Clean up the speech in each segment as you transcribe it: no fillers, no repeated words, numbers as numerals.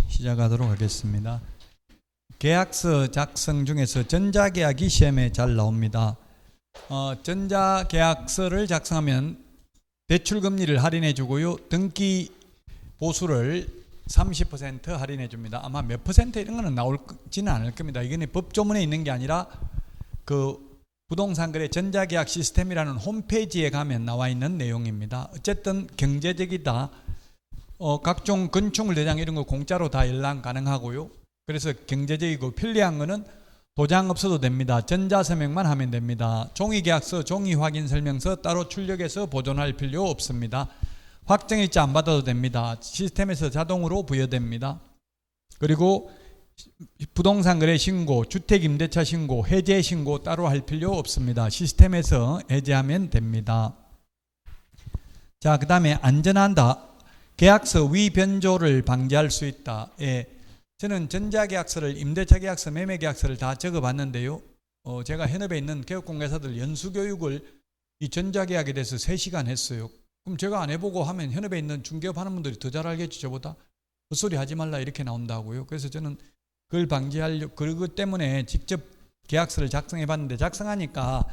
시작하도록 하겠습니다. 계약서 작성 중에서 전자계약이 시험에 잘 나옵니다. 전자계약서를 작성하면 대출금리를 할인해 주고요. 등기 보수를 30% 할인해 줍니다. 아마 몇 퍼센트 이런 거는 나올지는 않을 겁니다. 이게 법조문에 있는 게 아니라 그 부동산거래 전자계약 시스템이라는 홈페이지에 가면 나와 있는 내용입니다. 어쨌든 경제적이다. 각종 건축물 대장 이런 거 공짜로 다 열람 가능하고요. 그래서 경제적이고 편리한 거는 도장 없어도 됩니다. 전자서명만 하면 됩니다. 종이계약서, 종이확인설명서 따로 출력해서 보존할 필요 없습니다. 확정일자 안 받아도 됩니다. 시스템에서 자동으로 부여됩니다. 그리고 부동산거래 신고, 주택임대차 신고, 해제 신고 따로 할 필요 없습니다. 시스템에서 해제하면 됩니다. 자, 그 다음에 안전하다. 계약서 위변조를 방지할 수 있다. 저는 전자계약서를, 임대차계약서, 매매계약서를 다 적어봤는데요. 제가 현업에 있는 개업공개사들 연수교육을 이 전자계약에 대해서 3시간 했어요. 그럼 제가 안 해보고 하면 현업에 있는 중개업하는 분들이 더 잘 알겠죠, 저보다. 헛소리 하지 말라 이렇게 나온다고요. 그래서 저는 그걸 방지하려고, 그것 때문에 직접 계약서를 작성해봤는데 작성하니까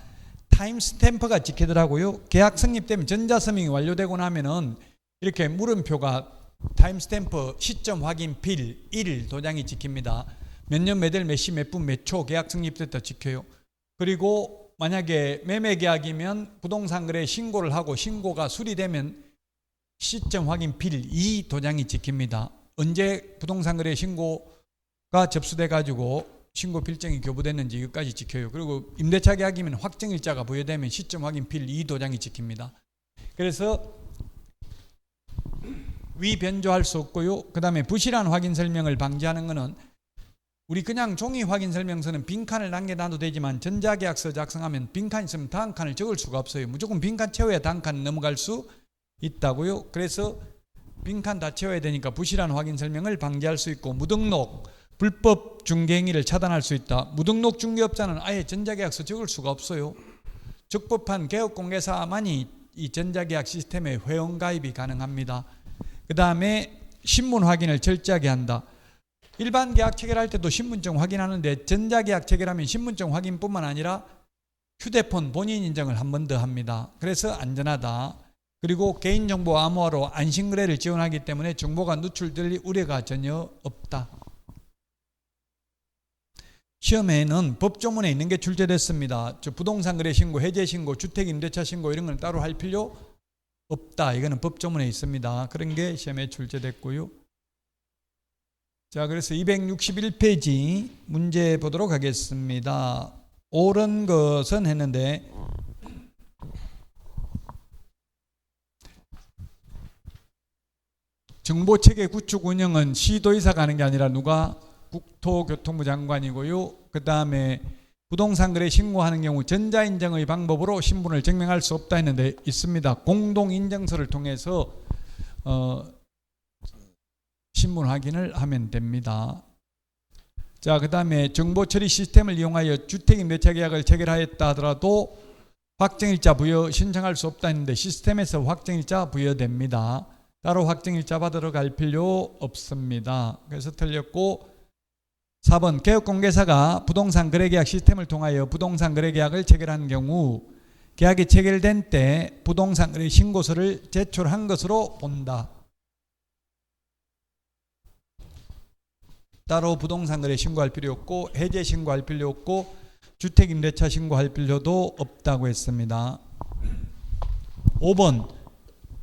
타임 스탬프가 찍히더라고요. 계약 성립되면 전자서명이 완료되고 나면은 이렇게 물음표가 타임스탬프 시점 확인 필 1 도장이 찍힙니다. 몇 년 몇 월 몇 시 몇 분 몇 초 계약 성립됐다 찍혀요. 그리고 만약에 매매계약이면 부동산거래 신고를 하고 신고가 수리되면 시점 확인 필 2 도장이 찍힙니다. 언제 부동산거래 신고가 접수돼 가지고 신고 필증이 교부됐는지 이것까지 찍혀요. 그리고 임대차 계약이면 확정일자가 부여되면 시점 확인 필 2 도장이 찍힙니다. 그래서 위변조할 수 없고요. 그 다음에 부실한 확인 설명을 방지하는 것은 우리 그냥 종이 확인 설명서는 빈칸을 남겨놔도 되지만 전자계약서 작성하면 빈칸 있으면 다음 칸을 적을 수가 없어요. 무조건 빈칸 채워야 다음 칸 넘어갈 수 있다고요. 그래서 빈칸 다 채워야 되니까 부실한 확인 설명을 방지할 수 있고, 무등록, 불법 중개행위를 차단할 수 있다. 무등록 중개업자는 아예 전자계약서 적을 수가 없어요. 적법한 개업공개사만이 이 전자계약 시스템에 회원가입이 가능합니다. 그 다음에 신문 확인을 철저하게 한다. 일반 계약 체결할 때도 신분증 확인하는데 전자계약 체결하면 신분증 확인뿐만 아니라 휴대폰 본인 인증을 한 번 더 합니다. 그래서 안전하다. 그리고 개인정보 암호화로 안심거래를 지원하기 때문에 정보가 누출될 우려가 전혀 없다. 시험에는 법조문에 있는 게 출제됐습니다. 부동산거래 신고, 해제 신고, 주택임대차 신고 이런 건 따로 할 필요 없다. 이거는 법조문에 있습니다. 그런 게 시험에 출제됐고요. 자, 그래서 261페이지 문제 보도록 하겠습니다. 옳은 것은 했는데 정보체계 구축 운영은 시도의사가 하는 게 아니라 누가? 국토교통부 장관이고요. 그 다음에 부동산거래 신고하는 경우 전자인증의 방법으로 신분을 증명할 수 없다 했는데 있습니다. 공동인증서를 통해서 신분 확인을 하면 됩니다. 자, 그 다음에 정보처리 시스템을 이용하여 주택임대차 계약을 체결하였다 하더라도 확정일자 부여 신청할 수 없다 했는데 시스템에서 확정일자 부여됩니다. 따로 확정일자 받으러 갈 필요 없습니다. 그래서 틀렸고, 4번 개업공개사가 부동산 거래계약 시스템을 통하여 부동산 거래계약을 체결한 경우 계약이 체결된 때 부동산 거래 신고서를 제출한 것으로 본다. 따로 부동산 거래 신고할 필요 없고, 해제 신고할 필요 없고, 주택임대차 신고할 필요도 없다고 했습니다. 5번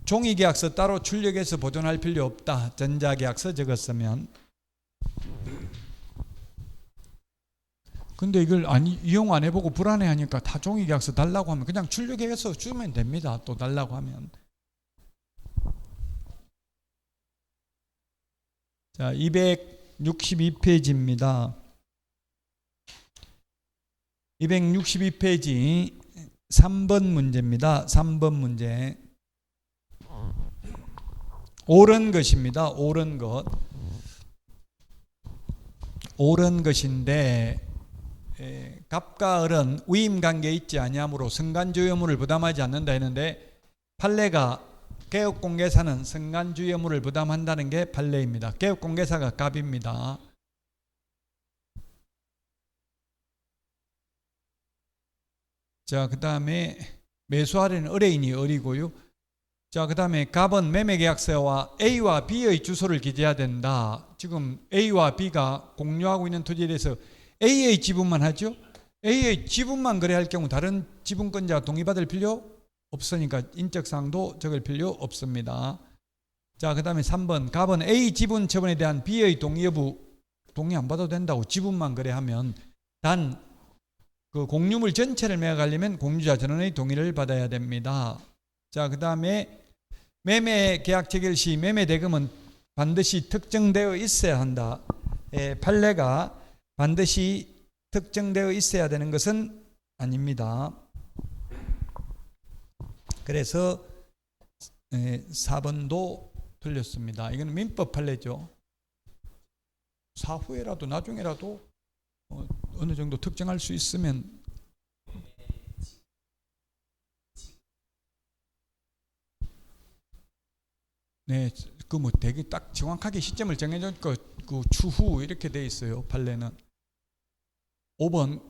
종이계약서 따로 출력해서 보존할 필요 없다. 전자계약서 적었으면. 근데 이걸 이용 안 해보고 불안해하니까 다 종이계약서 달라고 하면 그냥 출력해서 주면 됩니다. 또 달라고 하면. 자, 262페이지입니다. 262페이지 3번 문제입니다. 3번 문제. 옳은 것입니다. 옳은 것. 옳은 것인데 갑과 을은 위임관계에 있지 아니하므로 승간조 의무를 부담하지 않는다 했는데 판례가 개업공개사는 선관주의의무를 부담한다는 게 판례입니다. 개업공개사가 갑입니다. 자, 그 다음에 매수하려는 의뢰인이 을이고요. 자, 그 다음에 갑은 매매계약서와 A와 B의 주소를 기재해야 된다. 지금 A와 B가 공유하고 있는 토지에 대해서 A의 지분만 하죠. A의 지분만 거래할 경우 다른 지분권자가 동의받을 필요 없으니까 인적사항도 적을 필요 없습니다. 자, 그 다음에 3번 갑은 A 지분 처분에 대한 B의 동의 여부 동의 안 받아도 된다고. 지분만 거래하면 단 그 공유물 전체를 매각하려면 공유자 전원의 동의를 받아야 됩니다. 자, 그 다음에 매매 계약 체결 시 매매 대금은 반드시 특정되어 있어야 한다. 판례가 반드시 특정되어 있어야 되는 것은 아닙니다. 그래서 4번도 틀렸습니다. 이건 민법 판례죠. 사후에라도 나중에라도 어느 정도 특정할 수 있으면 네, 그 뭐 되게 딱 정확하게 시점을 정해놓고 그 추후 이렇게 돼 있어요. 판례는. 5번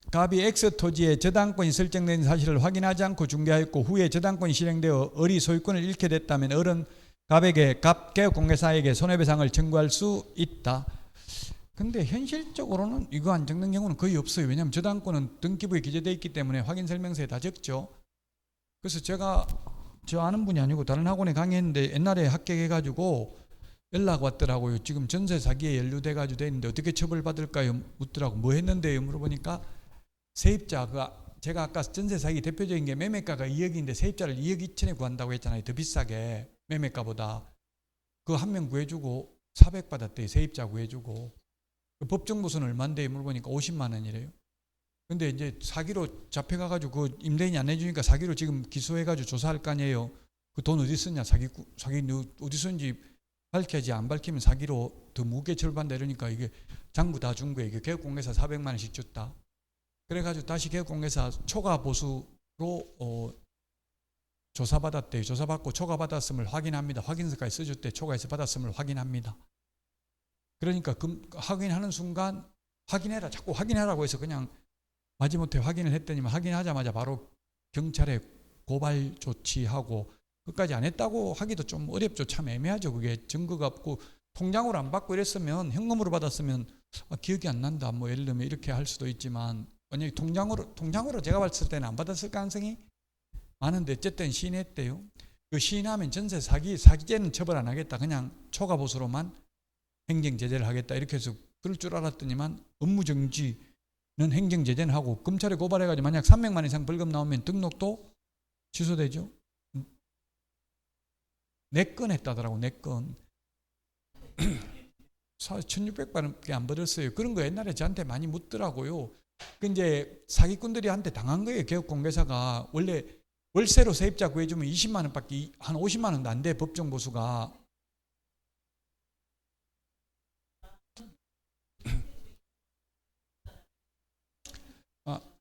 갑이 X 토지에 저당권이 설정된 사실을 확인하지 않고 중개하였고 후에 저당권이 실행되어 을이 소유권을 잃게 됐다면 을은 갑에게 갑 개업공개사에게 손해배상을 청구할 수 있다. 근데 현실적으로는 이거 안 적는 경우는 거의 없어요. 왜냐하면 저당권은 등기부에 기재되어 있기 때문에 확인설명서에 다 적죠. 그래서 제가 저 아는 분이 아니고 다른 학원에 강의했는데 옛날에 합격해가지고 연락 왔더라고요. 지금 전세 사기에 연루돼가지고 돼 있는데 어떻게 처벌받을까요? 묻더라고. 뭐 했는데요? 물어보니까 세입자 제가 아까 전세 사기 대표적인 게 매매가가 2억인데 세입자를 2억 2천에 구한다고 했잖아요. 더 비싸게 매매가보다. 그거 한 명 구해주고 400 받았대요. 세입자 구해주고. 그 법정보수는 얼마인데 물어보니까 50만 원이래요. 근데 이제 사기로 잡혀가가지고 그 임대인이 안 해주니까 사기로 지금 기소해가지고 조사할 거 아니에요. 그 돈 어디 썼냐? 사기 어디 썼는지 밝혀야지. 안 밝히면 사기로 더 무게 처벌받는다 이러니까 이게 장부 다 준 거예요. 이게 개업공개사 400만 원씩 줬다. 그래가지고 다시 개업공개사 초과 보수로 조사받았대요. 조사받고 초과받았음을 확인합니다. 확인서까지 써줬대. 초과해서 받았음을 확인합니다. 그러니까 확인하는 순간 확인해라. 자꾸 확인하라고 해서 그냥 마지못해 확인을 했더니만 확인하자마자 바로 경찰에 고발 조치하고 끝까지 안 했다고 하기도 좀 어렵죠. 참 애매하죠. 그게 증거가 없고 통장으로 안 받고 이랬으면 현금으로 받았으면 기억이 안 난다. 뭐 예를 들면 이렇게 할 수도 있지만 만약에 통장으로 제가 봤을 때는 안 받았을 가능성이 많은데 어쨌든 시인했대요. 그 시인하면 전세 사기죄는 처벌 안 하겠다. 그냥 초과 보수로만 행정제재를 하겠다 이렇게 해서 그럴 줄 알았더니만 업무정지는 행정제재는 하고 검찰에 고발해가지고 만약 300만 원 이상 벌금 나오면 등록도 취소되죠. 4건 했다더라고. 4건 1600만원밖에 안 벌었어요. 그런 거 옛날에 저한테 많이 묻더라고요. 그 이제 사기꾼들이 한테 당한 거예요. 개업공개사가 원래 월세로 세입자 구해주면 20만 원밖에 한 50만 원도 안 돼. 법정 보수가.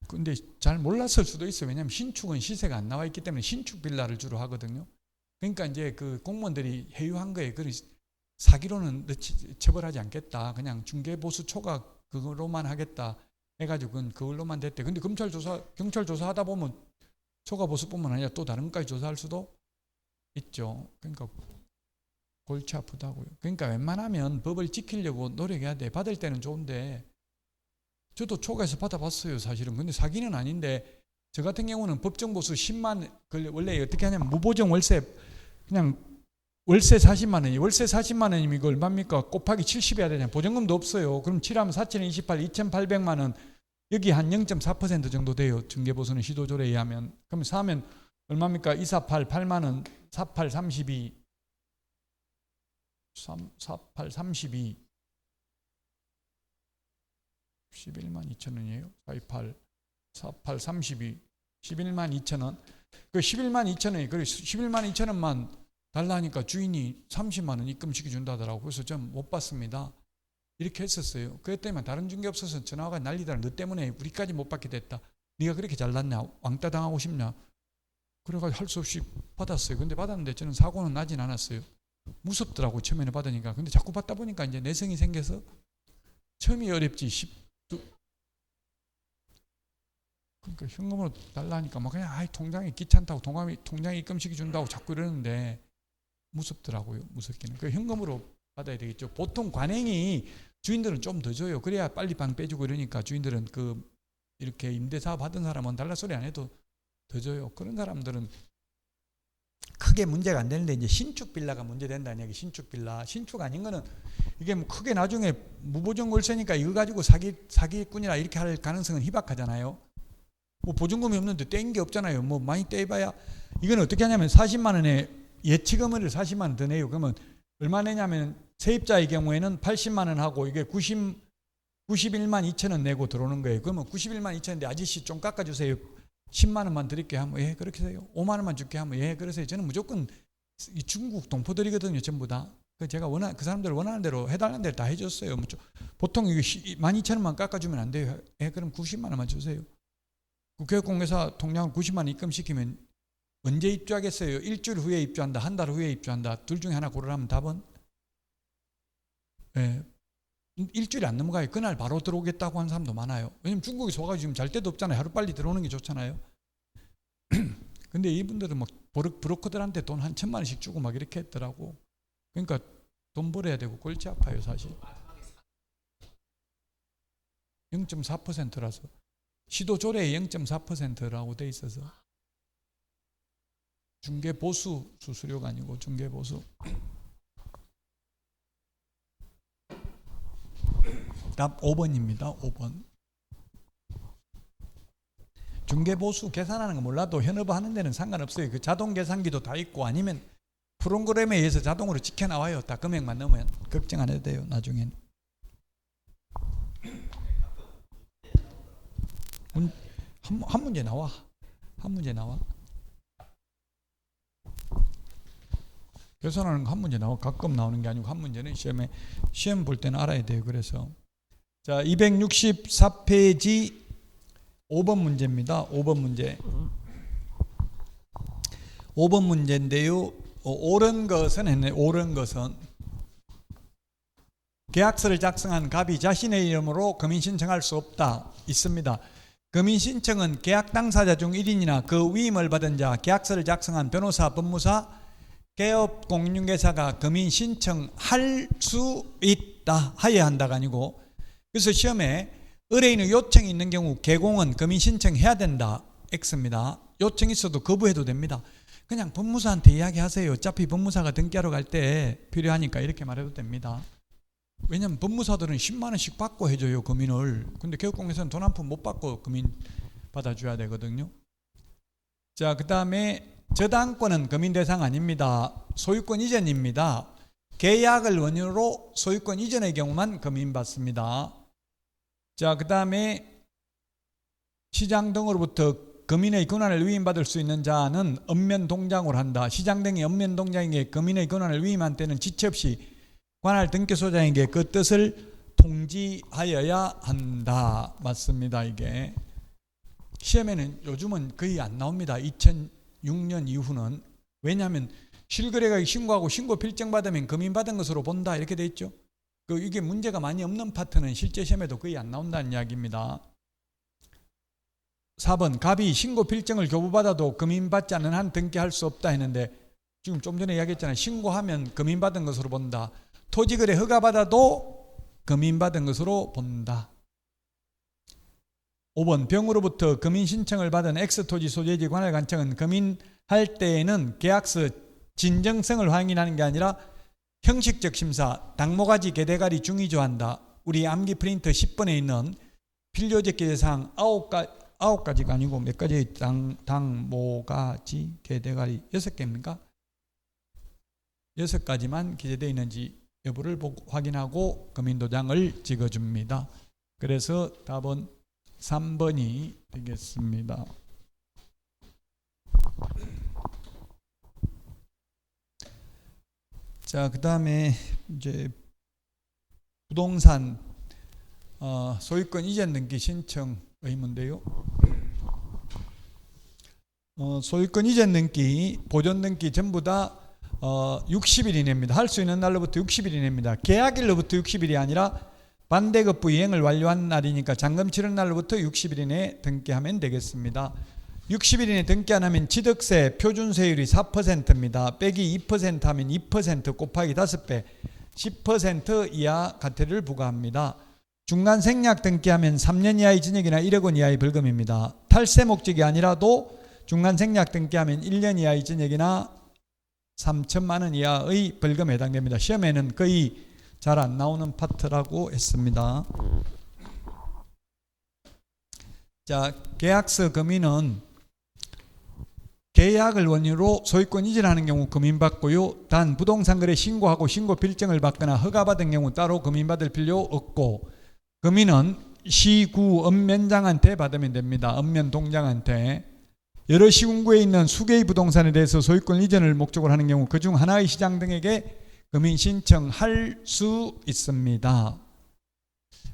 근데 잘 몰랐을 수도 있어요. 왜냐하면 신축은 시세가 안 나와 있기 때문에 신축 빌라를 주로 하거든요. 그러니까 이제 그 공무원들이 해유한 거예요. 사기로는 처벌하지 않겠다. 그냥 중개보수 초과 그거로만 하겠다 해가지고 그걸로만 됐대. 근데 경찰 조사하다 보면 초과보수뿐만 아니라 또 다른 것까지 조사할 수도 있죠. 그러니까 골치 아프다고요. 그러니까 웬만하면 법을 지키려고 노력해야 돼. 받을 때는 좋은데 저도 초과해서 받아봤어요. 사실은. 근데 사기는 아닌데 저 같은 경우는 법정보수 10만 원래 어떻게 하냐면 무보정 월세 그냥 월세 40만 원이 월세 40만 원이면 이거 얼마입니까? 곱하기 70 해야 되잖아요. 보증금도 없어요. 그럼 7하면 4028 2800만 원 여기 한 0.4% 정도 돼요. 중개보수는 시도조례에 의하면. 그럼 사면 얼마입니까? 248 8만 원 48 32 48 32 11만 2천 원이에요. 428 48 32 11만 2천 원. 그 11만 2천 원이 그래 11만 2천 원만 달라니까 주인이 30만 원 입금시켜 준다더라고. 그래서 좀 못 받습니다. 이렇게 했었어요. 그랬더니 다른 중개 없어서 전화가 난리다. 너 때문에 우리까지 못 받게 됐다. 네가 그렇게 잘났냐? 왕따 당하고 싶냐? 그래가지고 할 수 없이 받았어요. 근데 받았는데 저는 사고는 나진 않았어요. 무섭더라고 처음에는 받으니까. 근데 자꾸 받다 보니까 이제 내성이 생겨서 처음이 어렵지 그러니까 현금으로 달라니까 막 그냥 통장에 귀찮다고 통장에 입금시켜 준다고 자꾸 이러는데 무섭더라고요. 무섭기는. 그 현금으로 받아야 되겠죠. 보통 관행이 주인들은 좀 더 줘요. 그래야 빨리 방 빼주고 이러니까 주인들은 이렇게 임대사 받은 사람은 달라 소리 안 해도 더 줘요. 그런 사람들은 크게 문제가 안 되는데 이제 신축 빌라가 문제 된다는 얘기. 신축 빌라. 신축 아닌 거는 이게 뭐 크게 나중에 무보증 월세니까 이거 가지고 사기꾼이라 이렇게 할 가능성은 희박하잖아요. 뭐 보증금이 없는데 떼인 게 없잖아요. 뭐 많이 떼봐야. 이건 어떻게 하냐면 40만 원에 예치금을 40만 원 더 내요. 그러면 얼마 내냐면 세입자의 경우에는 80만 원 하고 이게 91만 2천 원 내고 들어오는 거예요. 그러면 91만 2천 원인데 아저씨 좀 깎아주세요. 10만 원만 드릴게요 하면 예 그렇게 해요. 5만 원만 줄게 하면 예 그러세요. 저는 무조건 이 중국 동포들이거든요. 전부 다. 제가 그 사람들 원하는 대로 해달라는 대로 다 해줬어요. 보통 이거 12,000원만 깎아주면 안 돼요. 예 그럼 90만 원만 주세요. 교육공개사 통장을 90만 원 입금시키면 언제 입주하겠어요? 일주일 후에 입주한다, 한 달 후에 입주한다. 둘 중에 하나 고르라면 답은 예, 일주일이 안 넘어가요. 그날 바로 들어오겠다고 하는 사람도 많아요. 왜냐면 중국에서 와가지고 지금 잘 데도 없잖아요. 하루빨리 들어오는 게 좋잖아요. 근데 이분들은 막 브로커들한테 돈 한 1,000만 원씩 주고 막 이렇게 했더라고. 그러니까 돈 벌어야 되고 골치 아파요 사실. 0.4%라서 시도 조례에 0.4%라고 돼 있어서 중개 보수 수수료가 아니고 중개 보수. 답 5번입니다. 5번. 중개 보수 계산하는 거 몰라도 현업화 하는 데는 상관없어요. 그 자동 계산기도 다 있고 아니면 프로그램에 의해서 자동으로 찍혀 나와요. 다 금액만 넣으면 걱정 안 해도 돼요. 나중엔. 한 문제 나와. 한 문제 나와. 계산하는 거 한 문제 나와. 가끔 나오는 게 아니고 한 문제는 시험 볼 때는 알아야 돼요. 그래서 자 264페이지 5번 문제입니다. 5번 문제. 5번 문제인데요. 옳은 것은 했네. 옳은 것은 계약서를 작성한 갑이 자신의 이름으로 금인 신청할 수 없다. 있습니다. 금인 신청은 계약 당사자 중 1인이나 그 위임을 받은 자, 계약서를 작성한 변호사, 법무사, 개업 공인중개사가 금인 신청할 수 있다. 하여야 한다가 아니고. 그래서 시험에 의뢰인의 요청이 있는 경우 개공은 금인 신청해야 된다. X입니다. 요청 있어도 거부해도 됩니다. 그냥 법무사한테 이야기하세요. 어차피 법무사가 등기하러 갈 때 필요하니까 이렇게 말해도 됩니다. 왜냐면 법무사들은 10만 원씩 받고 해줘요. 금인을. 근데 개업공개사는 돈 한 푼 못 받고 금인 받아줘야 되거든요. 자, 그 다음에 저당권은 금인 대상 아닙니다. 소유권 이전입니다. 계약을 원인으로 소유권 이전의 경우만 금인 받습니다. 자, 그 다음에 시장 등으로부터 금인의 권한을 위임받을 수 있는 자는 읍면 동장으로 한다. 시장 등이 읍면 동장에게 금인의 권한을 위임한 때는 지체 없이 관할 등기소장에게 그 뜻을 통지하여야 한다. 맞습니다. 이게 시험에는 요즘은 거의 안 나옵니다. 2006년 이후는. 왜냐하면 실거래가액 신고하고 신고 필증 받으면 금인 받은 것으로 본다. 이렇게 돼 있죠. 이게 문제가 많이 없는 파트는 실제 시험에도 거의 안 나온다는 이야기입니다. 4번 갑이 신고 필증을 교부받아도 금인받지 않는 한 등기할 수 없다 했는데 지금 좀 전에 이야기했잖아요. 신고하면 금인받은 것으로 본다. 토지거래 허가받아도 금인받은 것으로 본다. 5번 병으로부터 금인 신청을 받은 X토지 소재지 관할관청은 금인할 때에는 계약서 진정성을 확인하는 게 아니라 형식적 심사, 당모가지 개대가리 중위조한다. 우리 암기 프린터 10번에 있는 필요적 기재사항 9가지가 아니고 몇 가지 당모가지 개대가리 6개입니까? 6가지만 기재되어 있는지 여부를 확인하고 금인도장을 찍어줍니다. 그래서 답은 3번이 되겠습니다. 자, 그 다음에 이제 부동산 소유권 이전 등기 신청 의무인데요. 소유권 이전 등기, 보존 등기 전부 다 60일 이내입니다. 할 수 있는 날로부터 60일 이내입니다. 계약일로부터 60일이 아니라 반대급부 이행을 완료한 날이니까 잔금 치른 날로부터 60일 이내에 등기하면 되겠습니다. 60일 이내 등기 안 하면 취득세 표준세율이 4%입니다. 빼기 2% 하면 2% 곱하기 5배 10% 이하 과태료를 부과합니다. 중간 생략 등기하면 3년 이하의 징역이나 1억 원 이하의 벌금입니다. 탈세 목적이 아니라도 중간 생략 등기하면 1년 이하의 징역이나 3천만 원 이하의 벌금에 해당됩니다. 시험에는 거의 잘 안 나오는 파트라고 했습니다. 자, 계약서 금인은 계약을 원인으로 소유권 이전하는 경우 금인받고요. 단 부동산 거래 신고하고 신고 필증을 받거나 허가받은 경우 따로 금인받을 필요 없고, 금인은 시구 읍면장한테 받으면 됩니다. 읍면동장한테. 여러 시군구에 있는 수개의 부동산에 대해서 소유권 이전을 목적으로 하는 경우 그중 하나의 시장 등에게 금인 신청할 수 있습니다.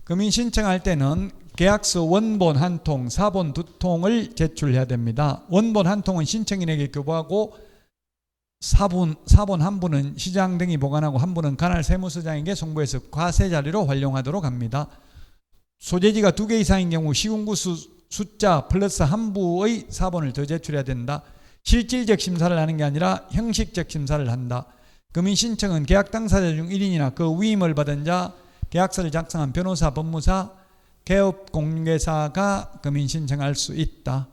금인 신청할 때는 계약서 원본 한 통, 사본 두 통을 제출해야 됩니다. 원본 한 통은 신청인에게 교부하고 사본 한 분은 시장 등이 보관하고 한 분은 관할 세무서장에게 송부해서 과세 자료로 활용하도록 합니다. 소재지가 2개 이상인 경우 시군구 숫자 플러스 한 부의 사본을 더 제출해야 된다. 실질적 심사를 하는 게 아니라 형식적 심사를 한다. 금인 신청은 계약 당사자 중 1인이나 그 위임을 받은 자, 계약서를 작성한 변호사, 법무사, 개업공개사가 금인 신청할 수 있다.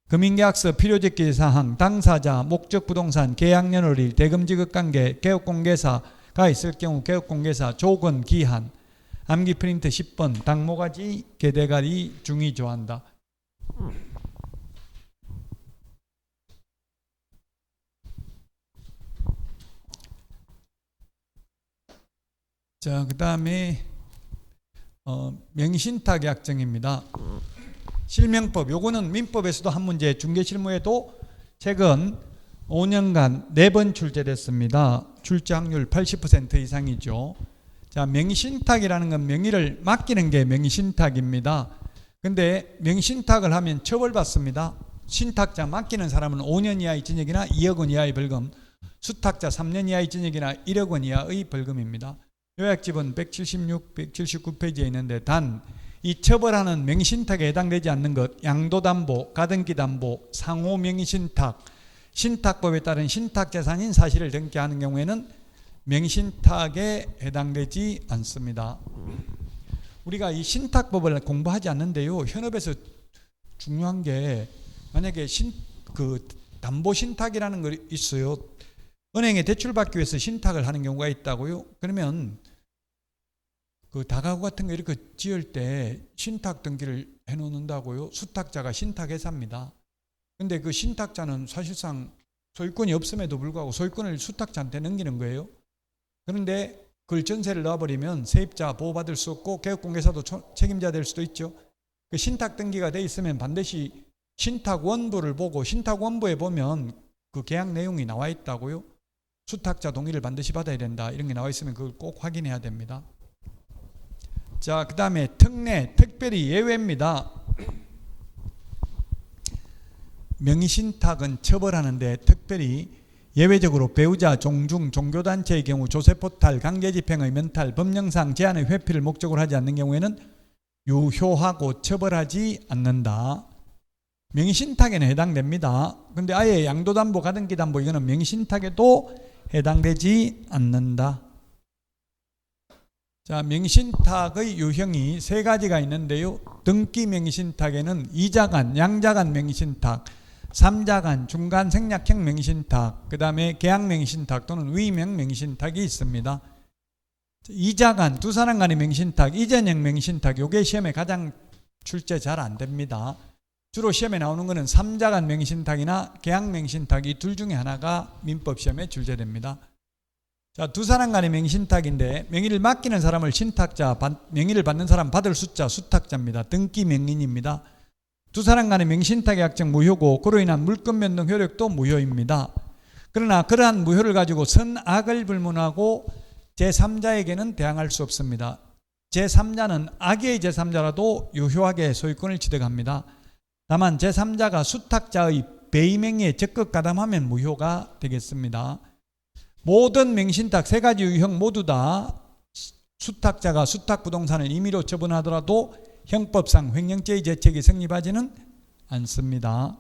금인계약서 필요적기 사항, 당사자, 목적 부동산, 계약연월일, 대금지급관계, 개업공개사가 있을 경우 개업공개사, 조건, 기한, 암기 프린트 10번, 당모가지, 개대가리 중의 조한다. 자, 그 다음에 명의신탁 약정입니다. 실명법, 요거는 민법에서도 한 문제, 중개실무에도 최근 5년간 4번 출제됐습니다. 출제 확률 80% 이상이죠. 자, 명의신탁이라는 건 명의를 맡기는 게 명의신탁입니다. 근데 명의신탁을 하면 처벌받습니다. 신탁자 맡기는 사람은 5년 이하의 징역이나 2억 원 이하의 벌금, 수탁자 3년 이하의 징역이나 1억 원 이하의 벌금입니다. 요약집은 176, 179페이지에 있는데 단 이 처벌하는 명의신탁에 해당되지 않는 것, 양도담보, 가등기담보, 상호명의신탁, 신탁법에 따른 신탁재산인 사실을 등기하는 경우에는 명의신탁에 해당되지 않습니다. 우리가 이 신탁법을 공부하지 않는데요, 현업에서 중요한 게 만약에 담보신탁이라는 거 있어요. 은행에 대출받기 위해서 신탁을 하는 경우가 있다고요. 그러면 그 다가구 같은 거 이렇게 지을 때 신탁 등기를 해놓는다고요. 수탁자가 신탁회사입니다. 근데 그 신탁자는 사실상 소유권이 없음에도 불구하고 소유권을 수탁자한테 넘기는 거예요. 그런데 그걸 전세를 넣어버리면 세입자 보호받을 수 없고 개업공개사도 책임져야 될 수도 있죠. 그 신탁 등기가 돼 있으면 반드시 신탁 원부를 보고 신탁 원부에 보면 그 계약 내용이 나와 있다고요. 수탁자 동의를 반드시 받아야 된다. 이런 게 나와 있으면 그걸 꼭 확인해야 됩니다. 자, 그 다음에 특례, 특별히 예외입니다. 명의신탁은 처벌하는데 특별히 예외적으로 배우자, 종중, 종교단체의 경우 조세포탈, 강제집행의 면탈, 법령상 제한의 회피를 목적으로 하지 않는 경우에는 유효하고 처벌하지 않는다. 명의신탁에는 해당됩니다. 근데 아예 양도담보, 가등기담보 이거는 명의신탁에도 해당되지 않는다. 자, 명의신탁의 유형이 3가지가 있는데요. 등기 명의신탁에는 2자간, 양자간 명의신탁, 3자간, 중간 생략형 명의신탁, 그 다음에 계약 명의신탁 또는 위명 명의신탁이 있습니다. 2자간, 두 사람 간의 명의신탁, 이전형 명의신탁, 요게 시험에 가장 출제 잘 안 됩니다. 주로 시험에 나오는 것은 3자간 명의신탁이나 계약 명의신탁 이 둘 중에 하나가 민법 시험에 출제됩니다. 자, 두 사람 간의 명의신탁인데 명의를 맡기는 사람을 신탁자, 명의를 받는 사람 받을 숫자 수탁자입니다. 등기 명인입니다. 두 사람 간의 명의신탁 약정 무효고 그로 인한 물권 변동 효력도 무효입니다. 그러나 그러한 무효를 가지고 선악을 불문하고 제3자에게는 대항할 수 없습니다. 제3자는 악의 제3자라도 유효하게 소유권을 취득합니다. 다만 제3자가 수탁자의 배임행위에 적극 가담하면 무효가 되겠습니다. 모든 맹신탁 세 가지 유형 모두 다 수탁자가 수탁부동산을 임의로 처분하더라도 형법상 횡령죄의 죄책이 성립하지는 않습니다.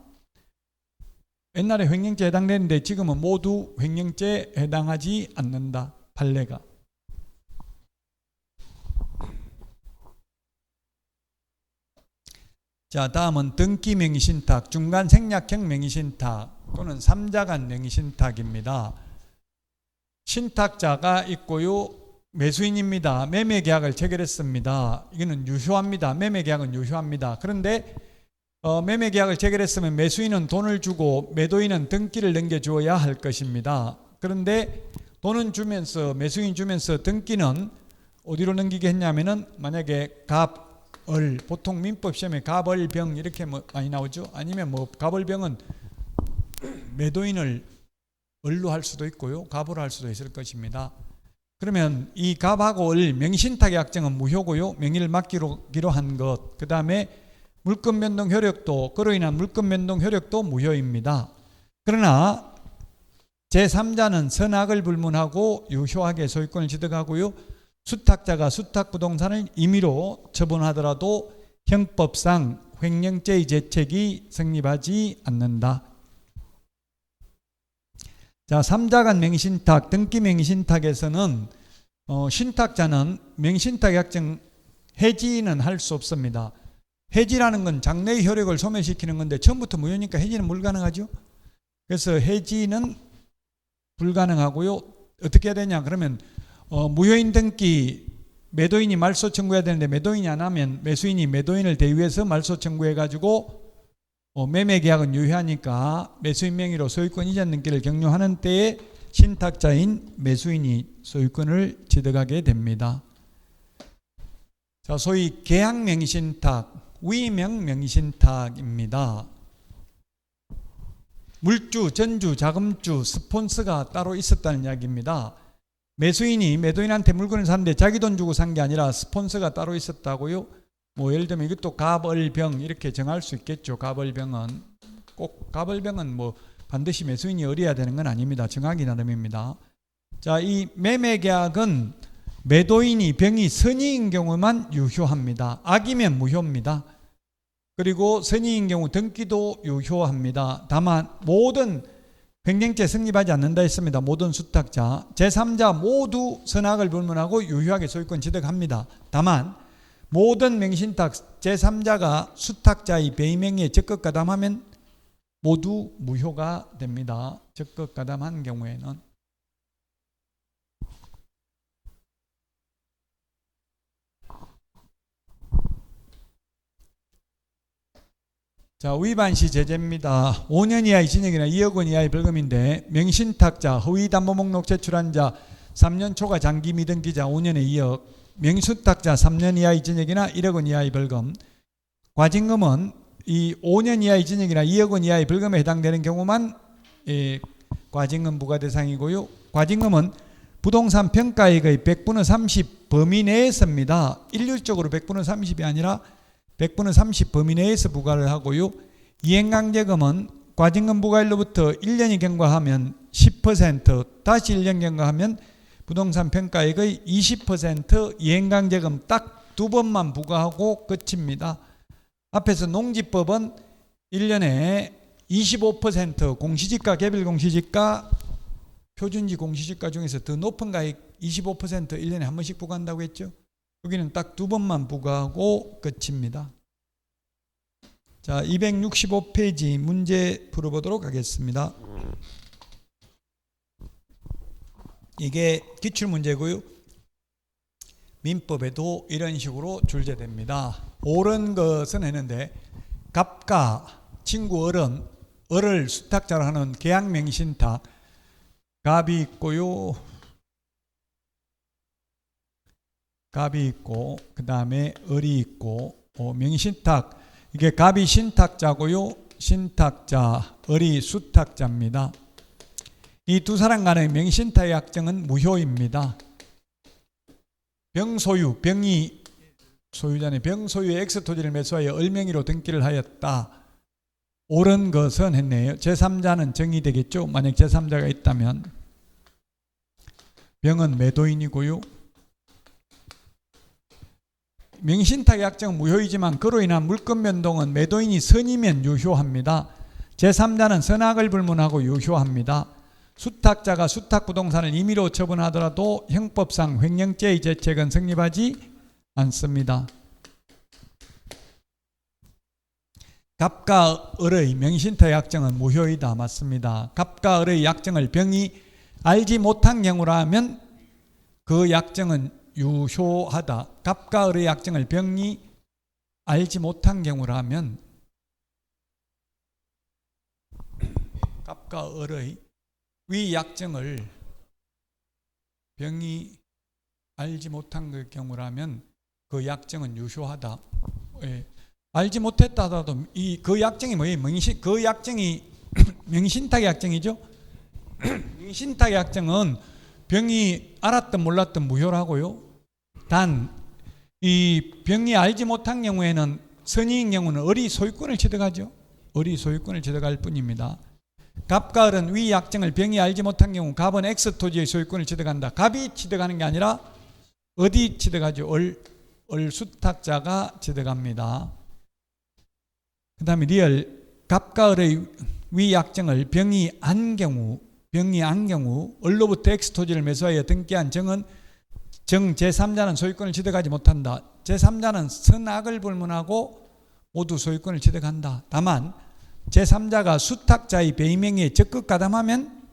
옛날에 횡령죄에 해당되는데 지금은 모두 횡령죄에 해당하지 않는다. 판례가. 자, 다음은 등기 명의신탁, 중간 생략형 명의신탁 또는 3자간 명의신탁입니다. 신탁자가 있고요. 매수인입니다. 매매계약을 체결했습니다. 이거는 유효합니다. 매매계약은 유효합니다. 그런데 매매계약을 체결했으면 매수인은 돈을 주고 매도인은 등기를 넘겨주어야 할 것입니다. 그런데 돈은 주면서 매수인 주면서 등기는 어디로 넘기게 했냐면은 만약에 갑을 보통 민법 시험에 갑을병 이렇게 많이 나오죠. 아니면 갑을병은 매도인을 을로 할 수도 있고요. 갑으로 할 수도 있을 것입니다. 그러면 이 갑하고 을 명의신탁의 약정은 무효고요. 명의를 맡기로 한 것. 그 다음에 물권 변동 효력도 그로 인한 물권 변동 효력도 무효입니다. 그러나 제3자는 선악을 불문하고 유효하게 소유권을 취득하고요. 수탁자가 수탁부동산을 임의로 처분하더라도 형법상 횡령죄의 죄책이 성립하지 않는다. 자, 3자간 명의신탁, 등기 명의신탁에서는 신탁자는 명의신탁 약정 해지는 할 수 없습니다. 해지라는 건 장래의 효력을 소멸시키는 건데 처음부터 무효니까 해지는 불가능하죠. 그래서 해지는 불가능하고요. 어떻게 해야 되냐 그러면 무효인 등기 매도인이 말소 청구해야 되는데 매도인이 안 하면 매수인이 매도인을 대위해서 말소 청구해 가지고 매매계약은 유효하니까 매수인 명의로 소유권 이전 등기를 격려하는 때에 신탁자인 매수인이 소유권을 취득하게 됩니다. 자, 소위 계약 명의신탁, 위명 명의신탁입니다. 물주, 전주, 자금주, 스폰서가 따로 있었다는 이야기입니다. 매수인이 매도인한테 물건을 샀는데 자기 돈 주고 산 게 아니라 스폰서가 따로 있었다고요. 예를 들면 이것도 갑을병 이렇게 정할 수 있겠죠. 갑을병은 꼭 갑을병은 반드시 매수인이 을이어야 되는 건 아닙니다. 정하기 나름입니다. 자, 이 매매계약은 매도인이 병이 선의인 경우만 유효합니다. 악이면 무효입니다. 그리고 선의인 경우 등기도 유효합니다. 다만 모든 횡령죄 성립하지 않는다 했습니다. 모든 수탁자 제3자 모두 선악을 불문하고 유효하게 소유권 취득합니다. 다만 모든 명의신탁 제3자가 수탁자의 배임행위에 적극 가담하면 모두 무효가 됩니다. 적극 가담한 경우에는. 자, 위반시 제재입니다. 5년 이하의 징역이나 2억 원 이하의 벌금인데 명의신탁자, 허위담보목록 제출한 자, 3년 초과 장기 미등기자 5년에 2억, 명의수탁자 3년 이하의 징역이나 1억 원 이하의 벌금. 과징금은 이 5년 이하의 징역이나 2억 원 이하의 벌금에 해당되는 경우만 과징금 부과 대상이고요. 과징금은 부동산 평가액의 100분의 30 범위 내에서입니다. 일률적으로 100분의 30이 아니라 100분의 30 범위 내에서 부과를 하고요. 이행강제금은 과징금 부과일로부터 1년이 경과하면 10%, 다시 1년 경과하면 부동산 평가액의 20% 이행강제금 딱 두 번만 부과하고 끝입니다. 앞에서 농지법은 1년에 25% 공시지가, 개별공시지가, 표준지 공시지가 중에서 더 높은 가액 25% 1년에 한 번씩 부과한다고 했죠. 여기는 딱 두 번만 부과하고 끝입니다. 자, 265페이지 문제 풀어보도록 하겠습니다. 이게 기출문제고요. 민법에도 이런 식으로 출제됩니다. 옳은 것은 했는데 갑과 친구 을을 수탁자로 하는 계약명의신탁, 갑이 있고요. 갑이 있고 그 다음에 을이 있고 명의신탁, 이게 갑이 신탁자고요. 신탁자, 을이 수탁자입니다. 이 두 사람 간의 명의신탁 약정은 무효입니다. 병소유, 병이 소유자는 병소유의 X토지를 매수하여 을명의로 등기를 하였다. 옳은 것은 했네요. 제3자는 정의되겠죠. 만약 제3자가 있다면 병은 매도인이고요. 명신탁 약정은 무효이지만 그로 인한 물권 변동은 매도인이 선이면 유효합니다. 제3자는 선악을 불문하고 유효합니다. 수탁자가 수탁부동산을 임의로 처분하더라도 형법상 횡령죄의 죄책은 성립하지 않습니다. 갑과 을의 명신탁 약정은 무효이다. 맞습니다. 갑과 을의 약정을 병이 알지 못한 경우라면 그 약정은 유효하다. 갑과 을의 약정을 병이 알지 못한 경우라면 갑과 을의 위 약정을 병이 알지 못한 경우라면 그 약정은 유효하다. 예. 알지 못했다 하더라도 그 약정이 뭐예요? 그 약정이 명신탁 약정이죠. 명신탁 약정은 병이 알았든 몰랐든 무효라고요. 단 이 병이 알지 못한 경우에는 선의인 경우는 을이 소유권을 취득하죠. 을이 소유권을 취득할 뿐입니다. 갑과 을은 위 약정을 병이 알지 못한 경우 갑은 X 토지의 소유권을 취득한다. 갑이 취득하는 게 아니라 어디 취득하죠? 을 수탁자가 취득합니다. 그 다음에 리얼 갑과 을의 위 약정을 병이 안 경우 을로부터 X 토지를 매수하여 등기한 정은 제3자는 소유권을 취득하지 못한다. 제3자는 선악을 불문하고 모두 소유권을 취득한다. 다만 제3자가 수탁자의 배임행위에 적극 가담하면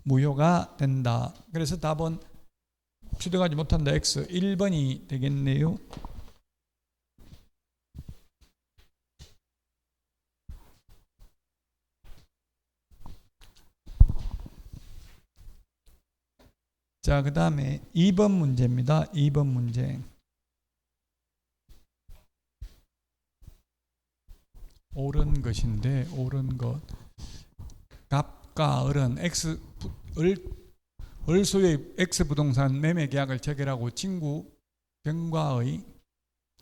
무효가 된다. 그래서 답은 취득하지 못한다. X 1번이 되겠네요. 자, 그 다음에 2번 문제입니다. 2번 문제. 옳은 것인데, 옳은 것. 갑과 을은 을 소유의 X 부동산 매매 계약을 체결하고 친구 병과의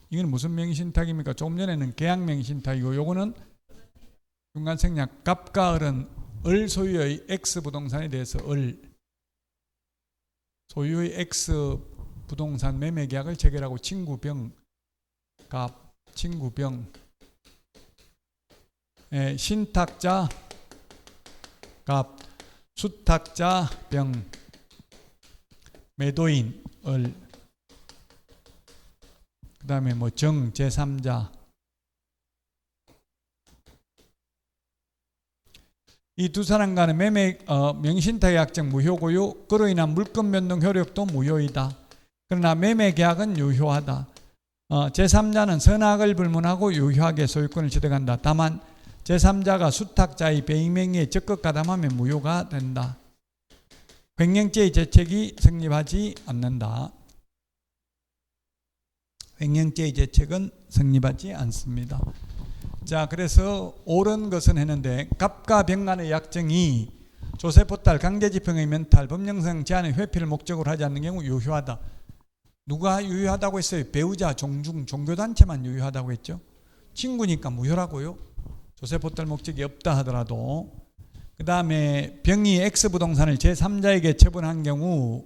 이건 무슨 명신탁입니까? 조금 전에는 계약 명신탁이고 요거는 중간 생략. 갑과 을은 을 소유의 X 부동산에 대해서 소유의 X 부동산 매매 계약을 체결하고 친구 병 신탁자 갑 수탁자 병 매도인 을 그 다음에 뭐 정 제3자 이 두 사람 간의 매매 명신탁 약정 무효고요. 그로 인한 물권 변동 효력도 무효이다. 그러나 매매 계약은 유효하다. 제3자는 선악을 불문하고 유효하게 소유권을 취득한다. 다만 제3자가 수탁자의 배임행위에 적극 가담하면 무효가 된다. 횡령죄의 죄책이 성립하지 않는다. 횡령죄의 죄책은 성립하지 않습니다. 자, 그래서 옳은 것은 했는데 갑과 병 간의 약정이 조세포탈, 강제집행의 면탈, 법령상 제한의 회피를 목적으로 하지 않는 경우 유효하다. 누가 유효하다고 했어요? 배우자, 종중, 종교단체만 유효하다고 했죠. 친구니까 무효라고요. 조세포탈 목적이 없다 하더라도. 그 다음에 병이 X부동산을 제3자에게 처분한 경우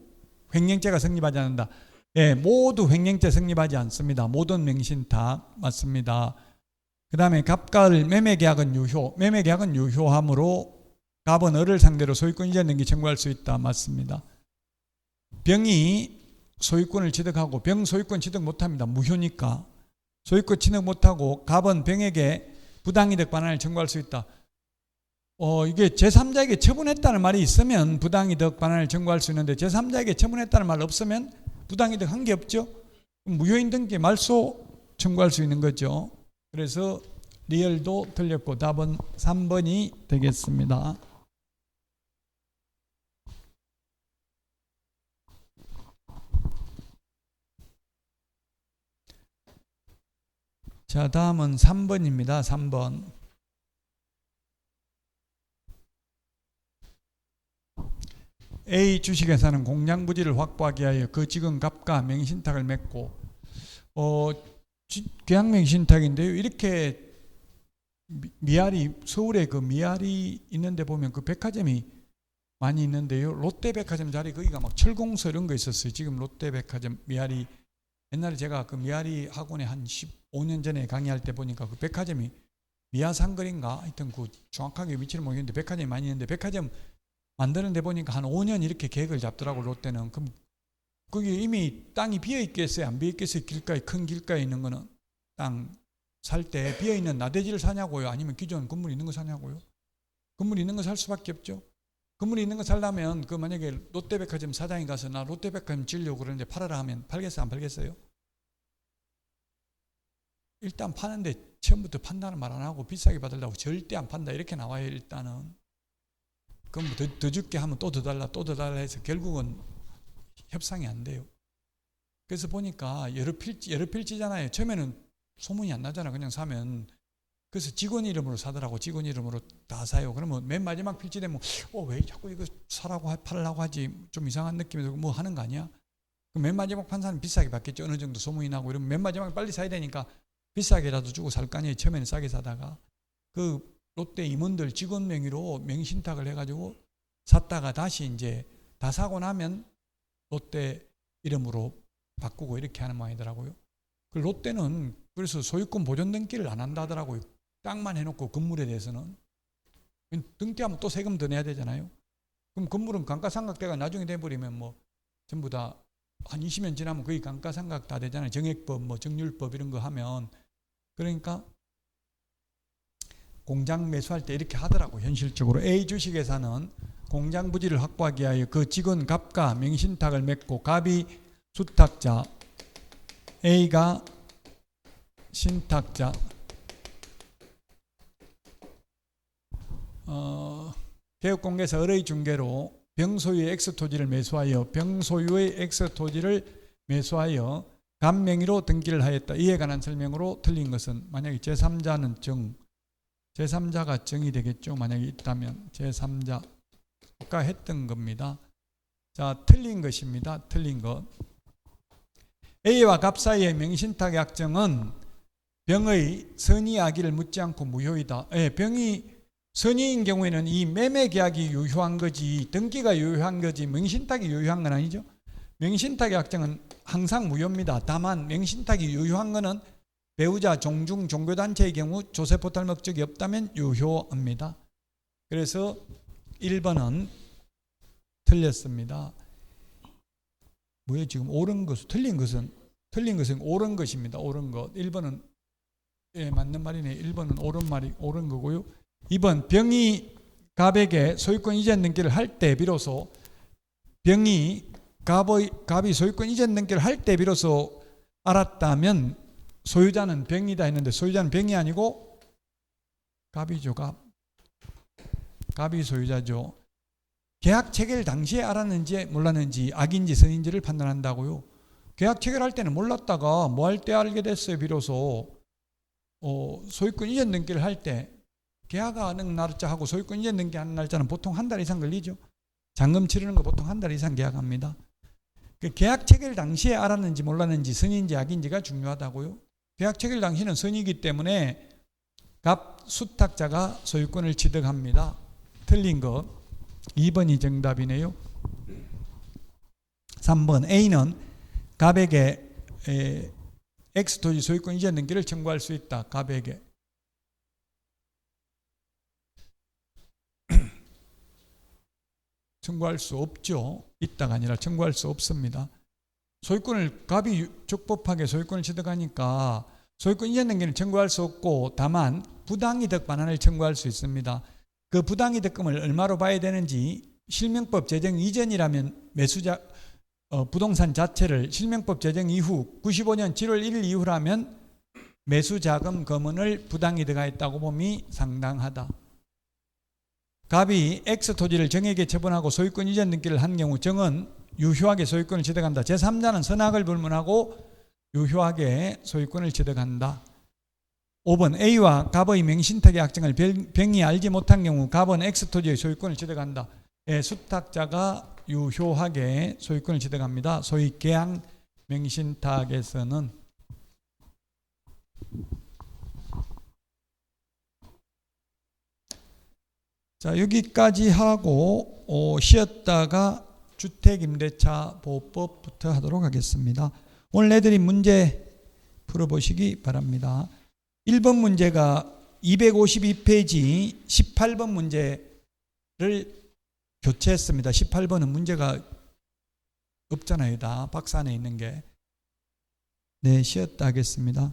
횡령죄가 성립하지 않는다. 예, 모두 횡령죄 성립하지 않습니다. 모든 명신탁 맞습니다. 그 다음에 갑과 을 매매계약은 유효하므로 갑은 을을 상대로 소유권 이전 등기 청구할 수 있다. 맞습니다. 병이 소유권을 취득하고 병 소유권 취득 못합니다. 무효니까. 소유권 취득 못하고 갑은 병에게 부당이득 반환을 청구할 수 있다. 이게 제3자에게 처분했다는 말이 있으면 부당이득 반환을 청구할 수 있는데 제3자에게 처분했다는 말 없으면 부당이득 한 게 없죠. 무효인 등기 말소 청구할 수 있는 거죠. 그래서 리얼도 틀렸고 답은 3번이 되겠습니다. 자, 다음은 3번입니다. 3번. A 주식회사는 공량부지를 확보하기 위하여 그 지금 갑과 명신탁을 맺고 계약명신탁인데요. 이렇게 미아리, 서울에 그 미아리 있는데 보면 그 백화점이 많이 있는데요. 롯데백화점 자리 거기가 막 철공소 이런 거 있었어요. 지금 롯데백화점 미아리, 옛날에 제가 그 미아리 학원에 한 15년 전에 강의할 때 보니까 그 백화점이 미아상거리인가 하여튼 그 정확하게 위치를 모르겠는데 백화점이 많이 있는데, 백화점 만드는 데 보니까 한 5년 이렇게 계획을 잡더라고. 롯데는. 그럼 거기 이미 땅이 비어 있겠어요, 안 비어 있겠어요? 길가에, 큰 길가에 있는 거는 땅 살 때 비어 있는 나대지를 사냐고요, 아니면 기존 건물 있는 거 사냐고요? 건물 있는 거 살 수밖에 없죠. 건물이 있는 거 살려면 그 만약에 롯데백화점 사장이 가서 나 롯데백화점 지으려고 그러는데 팔아라 하면 팔겠어요, 안 팔겠어요? 일단 파는데 처음부터 판다는 말 안 하고 비싸게 받으려고 절대 안 판다 이렇게 나와요. 일단은 그럼 더 줄게 하면 또 더 달라 또 더 달라 해서 결국은 협상이 안 돼요. 그래서 보니까 여러 필지잖아요. 처음에는 소문이 안 나잖아, 그냥 사면. 그래서 직원 이름으로 사더라고. 직원 이름으로 다 사요. 그러면 맨 마지막 필지 되면 왜 자꾸 이거 사라고 팔라고 하지, 좀 이상한 느낌에서 뭐 하는 거 아니야? 맨 마지막 판사는 비싸게 받겠죠. 어느 정도 소문이 나고 이러면 맨 마지막에 빨리 사야 되니까 비싸게라도 주고 살 거 아니에요. 처음에는 싸게 사다가 그 롯데 임원들 직원 명의로 명의신탁을 해가지고 샀다가 다시 이제 다 사고 나면 롯데 이름으로 바꾸고 이렇게 하는 모양이더라고요. 그 롯데는 그래서 소유권 보존 등기를 안 한다 하더라고요. 땅만 해놓고 건물에 대해서는. 등기하면 또 세금 더 내야 되잖아요. 그럼 건물은 감가상각대가 나중에 돼버리면 뭐 전부 다 한 20년 지나면 거의 감가상각 다 되잖아요. 정액법, 뭐 정률법 이런 거 하면. 그러니까 공장 매수할 때 이렇게 하더라고. 현실적으로 A 주식회사는 공장 부지를 확보하기 위하여 그 직원 갑과 명신탁을 맺고 갑이 수탁자, A가 신탁자, 개업공개사 을의 중개로 병소유의 X토지를 매수하여 갑 명의로 등기를 하였다. 이에 관한 설명으로 틀린 것은, 만약에 제3자는 제3자가 정이 되겠죠. 만약에 있다면 제3자 아까 했던 겁니다. 자, 틀린 것입니다. 틀린 것. A와 갑 사이의 명신탁 약정은 병의 선의 악의를 묻지 않고 무효이다. 병이 선의인 경우에는 이 매매 계약이 유효한 거지 등기가 유효한 거지 명신탁이 유효한 건 아니죠. 명신탁 약정은 항상 무효입니다. 다만 명신탁이 유효한 거는 배우자, 종중, 종교단체의 경우 조세포탈 목적이 없다면 유효합니다. 그래서 1번은 틀렸습니다. 뭐예요? 지금 옳은 것은, 틀린 것은 옳은 것입니다. 옳은 것. 1번은 맞는 말이네. 1번은 옳은 거고요. 2번, 병이 갑에게 소유권 이전 등기를 할 때 비로소 갑이 소유권 이전 등기를 할 때 비로소 알았다면 소유자는 병이다 했는데 소유자는 병이 아니고 갑이죠. 갑이 소유자죠. 계약 체결 당시에 알았는지 몰랐는지 악인지 선인지를 판단한다고요. 계약 체결할 때는 몰랐다가 뭐 할 때 알게 됐어요. 비로소 소유권 이전 등기를 할 때 계약하는 날짜하고 소유권 이전 등기하는 날짜는 보통 한 달 이상 걸리죠. 잔금 치르는 거 보통 한 달 이상 계약합니다. 그 계약 체결 당시에 알았는지 몰랐는지 선인지 악인지가 중요하다고요. 계약 체결 당시는 선이기 때문에 갑 수탁자가 소유권을 취득합니다. 틀린 거 2번이 정답이네요. 3번, A는 갑에게 X토지 소유권 이전 등기를 청구할 수 있다. 갑에게. 청구할 수 없죠. 있다가 아니라 청구할 수 없습니다. 소유권을 갑이 적법하게 소유권을 취득하니까 소유권 이전 등기는 청구할 수 없고 다만 부당이득 반환을 청구할 수 있습니다. 그 부당이득금을 얼마로 봐야 되는지 실명법 제정 이전이라면 매수자 부동산 자체를 실명법 제정 이후 95년 7월 1일 이후라면 매수자금 검은을 부당이득하였다고 봄이 상당하다. 갑이 X토지를 정에게 처분하고 소유권 이전 등기를 한 경우 정은 유효하게 소유권을 취득한다. 제3자는 선악을 불문하고 유효하게 소유권을 취득한다. 5번, A와 갑의 명신탁의 약정을 병이 알지 못한 경우 갑은 X토지의 소유권을 취득한다. 수탁자가 유효하게 소유권을 취득합니다. 소위 계약 명신탁에서는 자, 여기까지 하고 쉬었다가 주택임대차 보호법부터 하도록 하겠습니다. 오늘 내드린 문제 풀어보시기 바랍니다. 1번 문제가 252페이지 18번 문제를 교체했습니다. 18번은 문제가 없잖아요. 다 박스 안에 있는 게. 네, 쉬었다 하겠습니다.